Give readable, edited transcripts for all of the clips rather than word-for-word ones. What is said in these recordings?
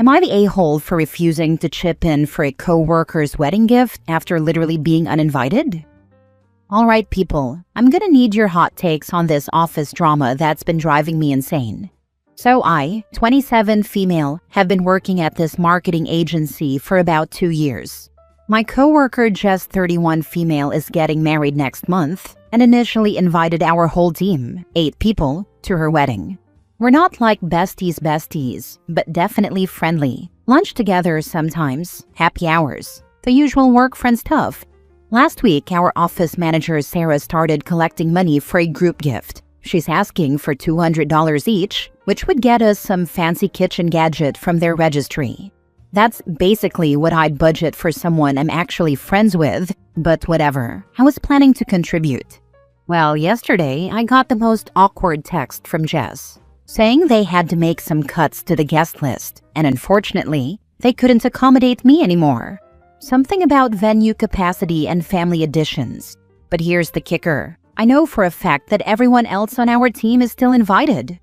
Am I the a-hole for refusing to chip in for a coworker's wedding gift after literally being uninvited? Alright people, I'm gonna need your hot takes on this office drama that's been driving me insane. So I, 27 female, have been working at this marketing agency for about 2 years. My coworker, just 31 female, is getting married next month and initially invited our whole team, 8 people, to her wedding. We're not like besties, but definitely friendly. Lunch together sometimes, happy hours, the usual work friend stuff. Last week, our office manager Sarah started collecting money for a group gift. She's asking for $200 each, which would get us some fancy kitchen gadget from their registry. That's basically what I'd budget for someone I'm actually friends with, but whatever. I was planning to contribute. Well, yesterday, I got the most awkward text from Jess, saying they had to make some cuts to the guest list, and unfortunately, they couldn't accommodate me anymore. Something about venue capacity and family additions. But here's the kicker. I know for a fact that everyone else on our team is still invited.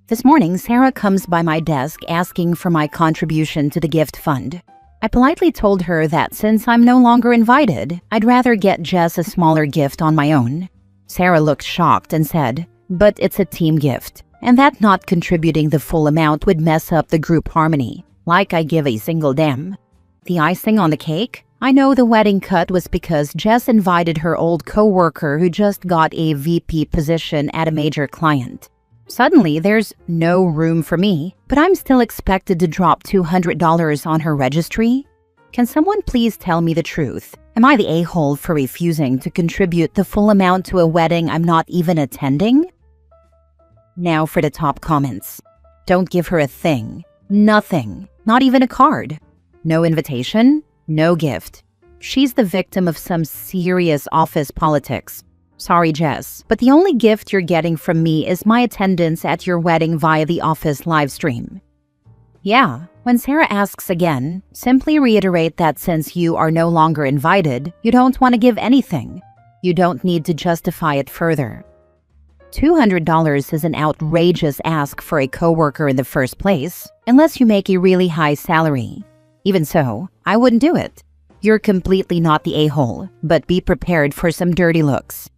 This morning, Sarah comes by my desk asking for my contribution to the gift fund. I politely told her that since I'm no longer invited, I'd rather get Jess a smaller gift on my own. Sarah looked shocked and said, "But it's a team gift, and that not contributing the full amount would mess up the group harmony, like I give a single damn." The icing on the cake? I know the wedding cut was because Jess invited her old coworker who just got a VP position at a major client. Suddenly, there's no room for me, but I'm still expected to drop $200 on her registry? Can someone please tell me the truth? Am I the a-hole for refusing to contribute the full amount to a wedding I'm not even attending? Now for the top comments. Don't give her a thing. Nothing. Not even a card. No invitation. No gift. She's the victim of some serious office politics. Sorry, Jess, but the only gift you're getting from me is my attendance at your wedding via the office live stream. Yeah, when Sarah asks again, simply reiterate that since you are no longer invited, you don't want to give anything. You don't need to justify it further. $200 is an outrageous ask for a coworker in the first place, unless you make a really high salary. Even so, I wouldn't do it. You're completely not the a-hole, but be prepared for some dirty looks.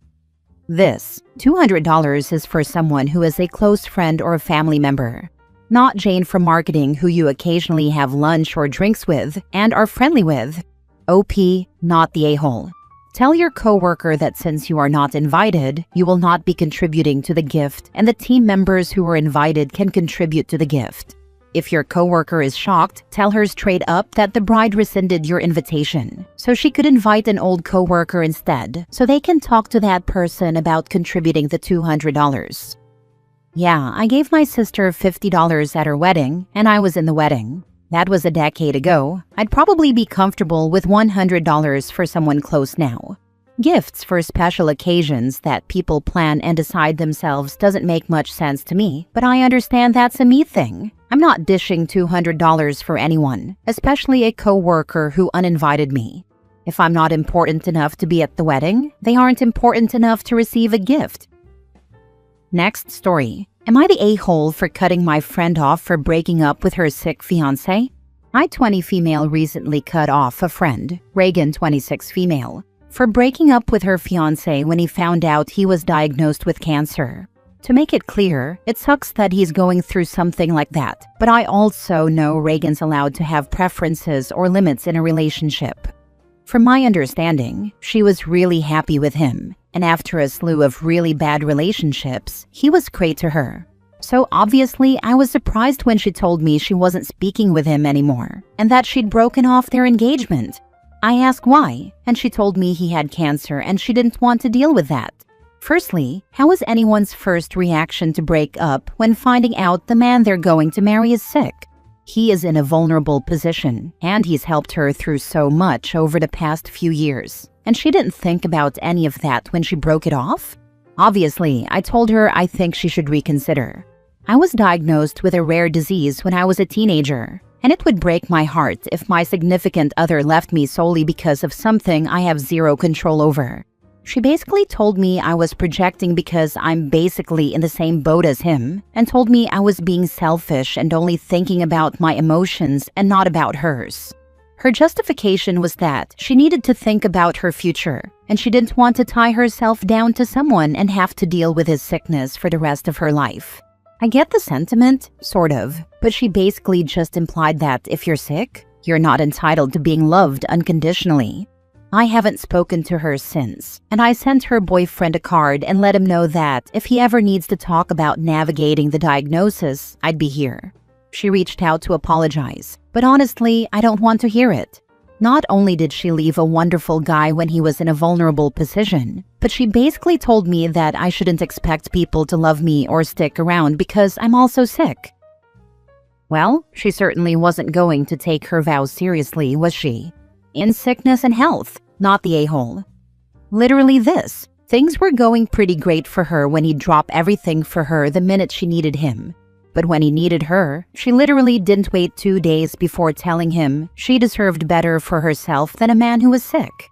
This $200 is for someone who is a close friend or a family member. Not Jane from marketing who you occasionally have lunch or drinks with and are friendly with. OP, not the a-hole. Tell your coworker that since you are not invited, you will not be contributing to the gift and the team members who are invited can contribute to the gift. If your coworker is shocked, tell her straight up that the bride rescinded your invitation, so she could invite an old coworker instead, so they can talk to that person about contributing the $200. Yeah, I gave my sister $50 at her wedding, and I was in the wedding. That was a decade ago. I'd probably be comfortable with $100 for someone close now. Gifts for special occasions that people plan and decide themselves doesn't make much sense to me, but I understand that's a me thing. I'm not dishing $200 for anyone, especially a coworker who uninvited me. If I'm not important enough to be at the wedding, they aren't important enough to receive a gift. Next story. Am I the a-hole for cutting my friend off for breaking up with her sick fiancé? I, 20 female, recently cut off a friend, Reagan, 26 female, for breaking up with her fiancé when he found out he was diagnosed with cancer. To make it clear, it sucks that he's going through something like that, but I also know Reagan's allowed to have preferences or limits in a relationship. From my understanding, she was really happy with him, and after a slew of really bad relationships, he was great to her. So obviously, I was surprised when she told me she wasn't speaking with him anymore, and that she'd broken off their engagement. I asked why, and she told me he had cancer and she didn't want to deal with that. Firstly, how is anyone's first reaction to break up when finding out the man they're going to marry is sick? He is in a vulnerable position, and he's helped her through so much over the past few years. And she didn't think about any of that when she broke it off? Obviously, I told her I think she should reconsider. I was diagnosed with a rare disease when I was a teenager, and it would break my heart if my significant other left me solely because of something I have zero control over. She basically told me I was projecting because I'm basically in the same boat as him, and told me I was being selfish and only thinking about my emotions and not about hers. Her justification was that she needed to think about her future, and she didn't want to tie herself down to someone and have to deal with his sickness for the rest of her life. I get the sentiment, sort of, but she basically just implied that if you're sick, you're not entitled to being loved unconditionally. I haven't spoken to her since, and I sent her boyfriend a card and let him know that if he ever needs to talk about navigating the diagnosis, I'd be here. She reached out to apologize, but honestly, I don't want to hear it. Not only did she leave a wonderful guy when he was in a vulnerable position, but she basically told me that I shouldn't expect people to love me or stick around because I'm also sick. Well, she certainly wasn't going to take her vows seriously, was she? In sickness and health, not the a-hole. Literally this. Things were going pretty great for her when he'd drop everything for her the minute she needed him. But when he needed her, she literally didn't wait 2 days before telling him she deserved better for herself than a man who was sick.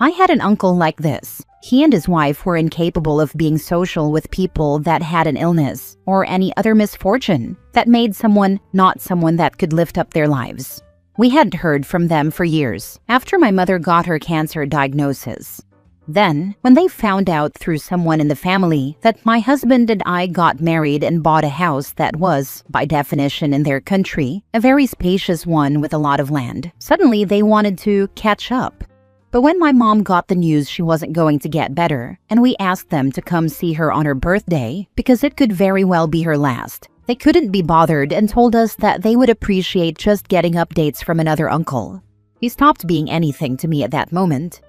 I had an uncle like this. He and his wife were incapable of being social with people that had an illness or any other misfortune that made someone not someone that could lift up their lives. We hadn't heard from them for years after my mother got her cancer diagnosis. Then, when they found out through someone in the family that my husband and I got married and bought a house that was, by definition in their country, a very spacious one with a lot of land, suddenly they wanted to catch up. But when my mom got the news she wasn't going to get better, and we asked them to come see her on her birthday because it could very well be her last, they couldn't be bothered and told us that they would appreciate just getting updates from another uncle. He stopped being anything to me at that moment.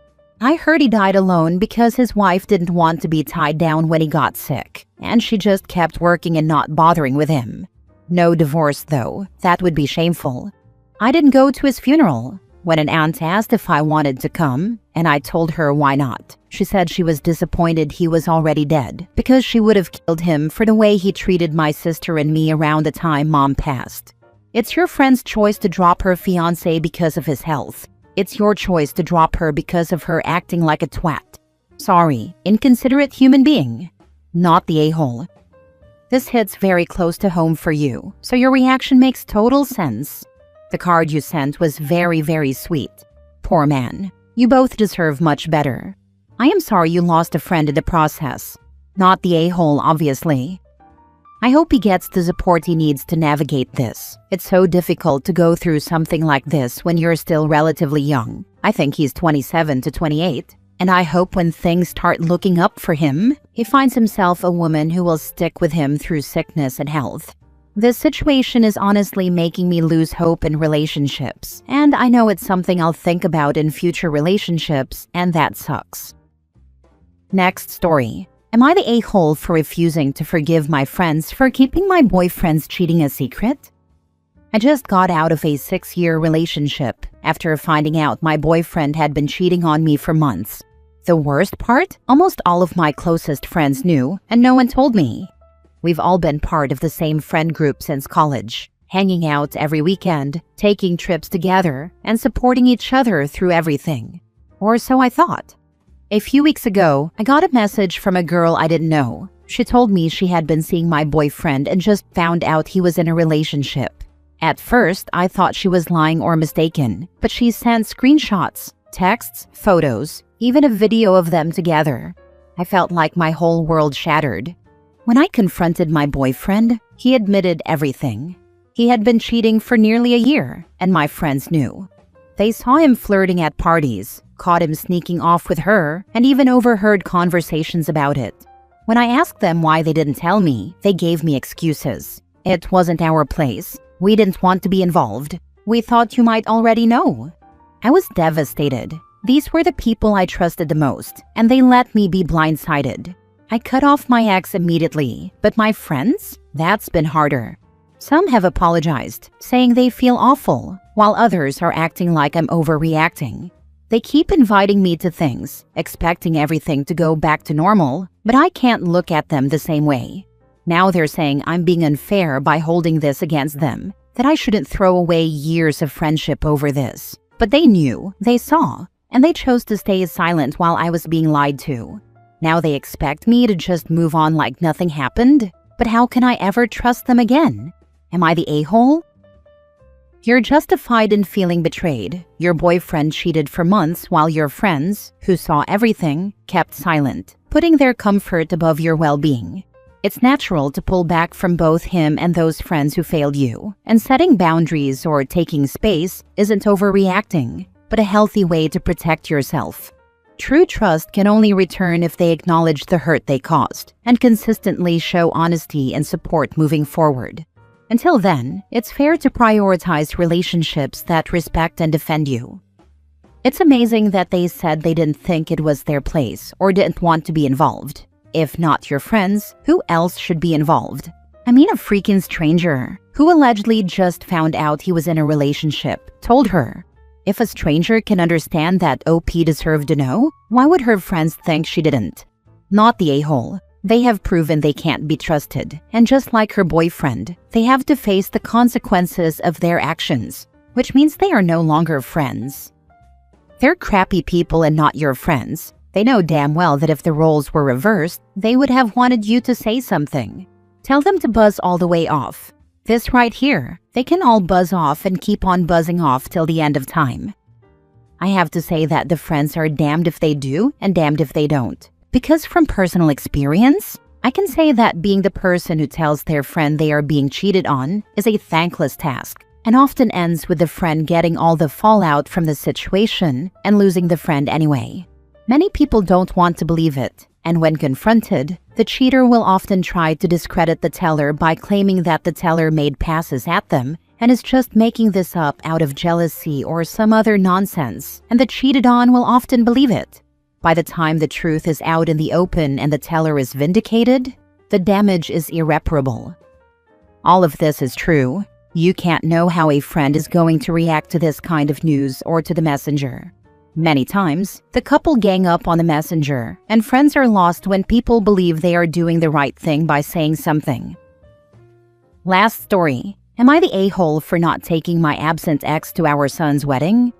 I heard he died alone because his wife didn't want to be tied down when he got sick, and she just kept working and not bothering with him. No divorce, though. That would be shameful. I didn't go to his funeral. When an aunt asked if I wanted to come, and I told her why not, she said she was disappointed he was already dead because she would have killed him for the way he treated my sister and me around the time Mom passed. It's your friend's choice to drop her fiancé because of his health. It's your choice to drop her because of her acting like a twat. Sorry, inconsiderate human being. Not the a-hole. This hits very close to home for you, so your reaction makes total sense. The card you sent was very, very sweet. Poor man. You both deserve much better. I am sorry you lost a friend in the process. Not the a-hole, obviously. I hope he gets the support he needs to navigate this. It's so difficult to go through something like this when you're still relatively young. I think he's 27 to 28. And I hope when things start looking up for him, he finds himself a woman who will stick with him through sickness and health. This situation is honestly making me lose hope in relationships, and I know it's something I'll think about in future relationships, and that sucks. Next story. Am I the a-hole for refusing to forgive my friends for keeping my boyfriend's cheating a secret? I just got out of a 6-year relationship after finding out my boyfriend had been cheating on me for months. The worst part? Almost all of my closest friends knew, and no one told me. We've all been part of the same friend group since college, hanging out every weekend, taking trips together, and supporting each other through everything. Or so I thought. A few weeks ago, I got a message from a girl I didn't know. She told me she had been seeing my boyfriend and just found out he was in a relationship. At first, I thought she was lying or mistaken, but she sent screenshots, texts, photos, even a video of them together. I felt like my whole world shattered. When I confronted my boyfriend, he admitted everything. He had been cheating for nearly a year, and my friends knew. They saw him flirting at parties, caught him sneaking off with her, and even overheard conversations about it. When I asked them why they didn't tell me, they gave me excuses. It wasn't our place. We didn't want to be involved. We thought you might already know. I was devastated. These were the people I trusted the most, and they let me be blindsided. I cut off my ex immediately, but my friends? That's been harder. Some have apologized, saying they feel awful, while others are acting like I'm overreacting. They keep inviting me to things, expecting everything to go back to normal, but I can't look at them the same way. Now they're saying I'm being unfair by holding this against them, that I shouldn't throw away years of friendship over this. But they knew, they saw, and they chose to stay silent while I was being lied to. Now they expect me to just move on like nothing happened? But how can I ever trust them again? Am I the a-hole? You're justified in feeling betrayed. Your boyfriend cheated for months while your friends, who saw everything, kept silent, putting their comfort above your well-being. It's natural to pull back from both him and those friends who failed you, and setting boundaries or taking space isn't overreacting, but a healthy way to protect yourself. True trust can only return if they acknowledge the hurt they caused and consistently show honesty and support moving forward. Until then, it's fair to prioritize relationships that respect and defend you. It's amazing that they said they didn't think it was their place or didn't want to be involved. If not your friends, who else should be involved? I mean, a freaking stranger who allegedly just found out he was in a relationship told her. If a stranger can understand that OP deserved to know, why would her friends think she didn't? Not the a-hole. They have proven they can't be trusted, and just like her boyfriend, they have to face the consequences of their actions, which means they are no longer friends. They're crappy people and not your friends. They know damn well that if the roles were reversed, they would have wanted you to say something. Tell them to buzz all the way off. This right here, they can all buzz off and keep on buzzing off till the end of time. I have to say that the friends are damned if they do and damned if they don't. Because from personal experience, I can say that being the person who tells their friend they are being cheated on is a thankless task and often ends with the friend getting all the fallout from the situation and losing the friend anyway. Many people don't want to believe it, and when confronted, the cheater will often try to discredit the teller by claiming that the teller made passes at them and is just making this up out of jealousy or some other nonsense, and the cheated on will often believe it. By the time the truth is out in the open and the teller is vindicated, the damage is irreparable. All of this is true. You can't know how a friend is going to react to this kind of news or to the messenger. Many times, the couple gang up on the messenger, and friends are lost when people believe they are doing the right thing by saying something. Last story. Am I the a-hole for not taking my absent ex to our son's wedding?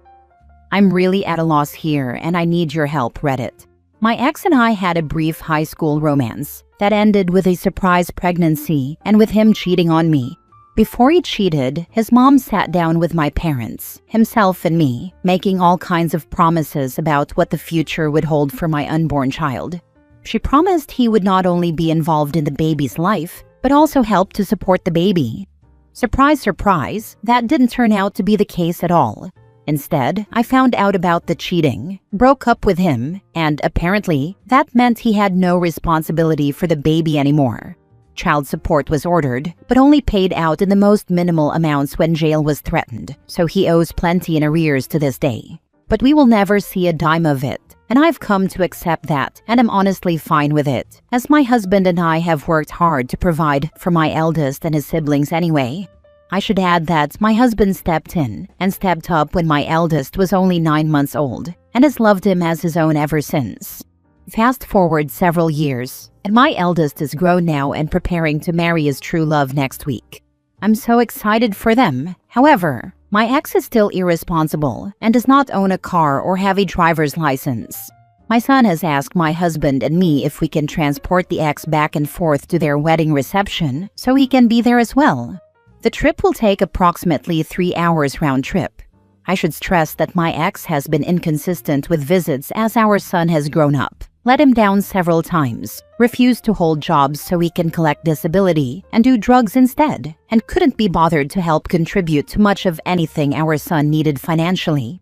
I'm really at a loss here, and I need your help, Reddit. My ex and I had a brief high school romance that ended with a surprise pregnancy and with him cheating on me. Before he cheated, his mom sat down with my parents, himself and me, making all kinds of promises about what the future would hold for my unborn child. She promised he would not only be involved in the baby's life, but also help to support the baby. Surprise, surprise, that didn't turn out to be the case at all. Instead, I found out about the cheating, broke up with him, and apparently, that meant he had no responsibility for the baby anymore. Child support was ordered, but only paid out in the most minimal amounts when jail was threatened, so he owes plenty in arrears to this day. But we will never see a dime of it, and I've come to accept that, and am honestly fine with it, as my husband and I have worked hard to provide for my eldest and his siblings anyway. I should add that my husband stepped in and stepped up when my eldest was only 9 months old, and has loved him as his own ever since. Fast forward several years, and my eldest is grown now and preparing to marry his true love next week. I'm so excited for them. However, my ex is still irresponsible and does not own a car or have a driver's license. My son has asked my husband and me if we can transport the ex back and forth to their wedding reception so he can be there as well. The trip will take approximately 3 hours round trip. I should stress that my ex has been inconsistent with visits as our son has grown up, let him down several times, refused to hold jobs so he can collect disability and do drugs instead, and couldn't be bothered to help contribute to much of anything our son needed financially.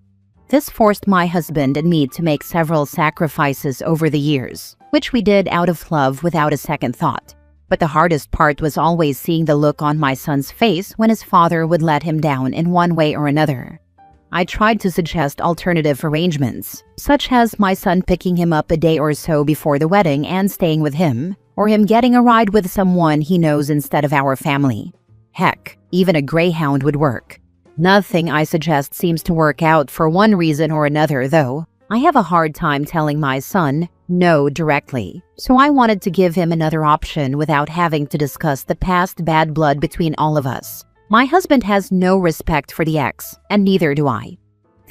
This forced my husband and me to make several sacrifices over the years, which we did out of love without a second thought. But the hardest part was always seeing the look on my son's face when his father would let him down in one way or another. I tried to suggest alternative arrangements, such as my son picking him up a day or so before the wedding and staying with him, or him getting a ride with someone he knows instead of our family. Heck, even a Greyhound would work. Nothing I suggest seems to work out for one reason or another, though. I have a hard time telling my son no directly, so I wanted to give him another option without having to discuss the past bad blood between all of us. My husband has no respect for the ex, and neither do I.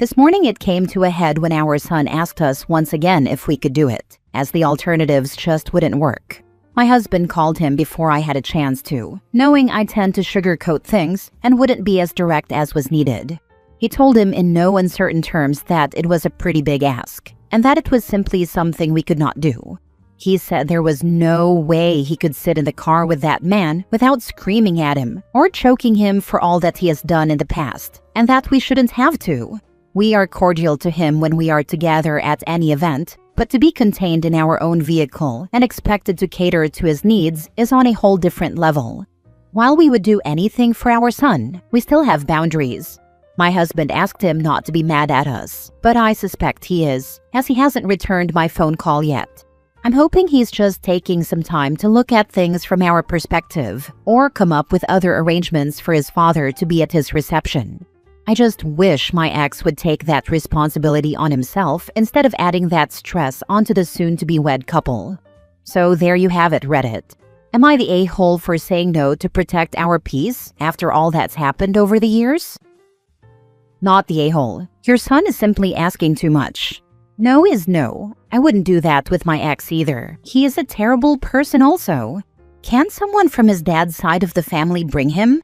This morning it came to a head when our son asked us once again if we could do it, as the alternatives just wouldn't work. My husband called him before I had a chance to, knowing I tend to sugarcoat things and wouldn't be as direct as was needed. He told him in no uncertain terms that it was a pretty big ask, and that it was simply something we could not do. He said there was no way he could sit in the car with that man without screaming at him or choking him for all that he has done in the past, and that we shouldn't have to. We are cordial to him when we are together at any event, but to be contained in our own vehicle and expected to cater to his needs is on a whole different level. While we would do anything for our son, we still have boundaries. My husband asked him not to be mad at us, but I suspect he is, as he hasn't returned my phone call yet. I'm hoping he's just taking some time to look at things from our perspective or come up with other arrangements for his father to be at his reception. I just wish my ex would take that responsibility on himself instead of adding that stress onto the soon-to-be-wed couple. So there you have it, Reddit. Am I the a-hole for saying no to protect our peace after all that's happened over the years? Not the a-hole. Your son is simply asking too much. No is no. I wouldn't do that with my ex either. He is a terrible person also. Can't someone from his dad's side of the family bring him?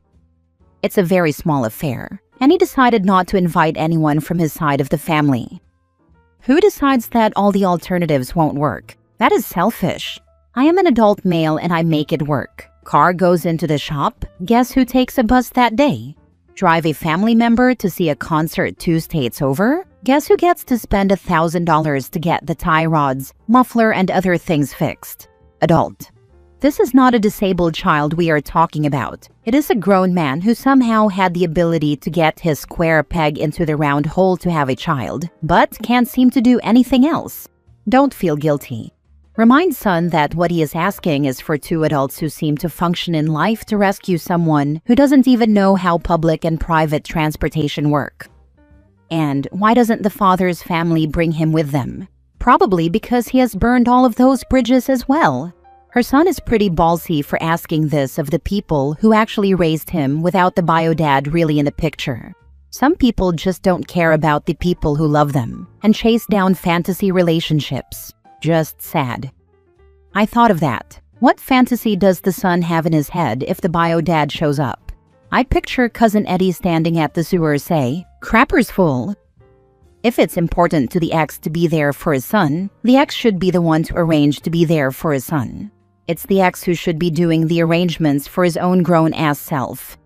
It's a very small affair, and he decided not to invite anyone from his side of the family. Who decides that all the alternatives won't work? That is selfish. I am an adult male and I make it work. Car goes into the shop. Guess who takes a bus that day? Drive a family member to see a concert 2 states over? Guess who gets to spend $1,000 to get the tie rods, muffler, and other things fixed? Adult. This is not a disabled child we are talking about. It is a grown man who somehow had the ability to get his square peg into the round hole to have a child, but can't seem to do anything else. Don't feel guilty. Remind son that what he is asking is for 2 adults who seem to function in life to rescue someone who doesn't even know how public and private transportation work. And why doesn't the father's family bring him with them? Probably because he has burned all of those bridges as well. Her son is pretty ballsy for asking this of the people who actually raised him without the bio dad really in the picture. Some people just don't care about the people who love them and chase down fantasy relationships. Just sad. I thought of that. What fantasy does the son have in his head if the bio dad shows up? I picture Cousin Eddie standing at the sewer say, "Crapper's full." If it's important to the ex to be there for his son, the ex should be the one to arrange to be there for his son. It's the ex who should be doing the arrangements for his own grown-ass self.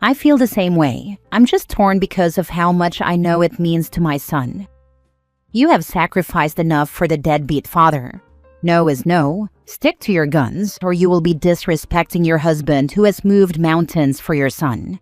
I feel the same way. I'm just torn because of how much I know it means to my son. You have sacrificed enough for the deadbeat father. No is no. Stick to your guns, or you will be disrespecting your husband who has moved mountains for your son.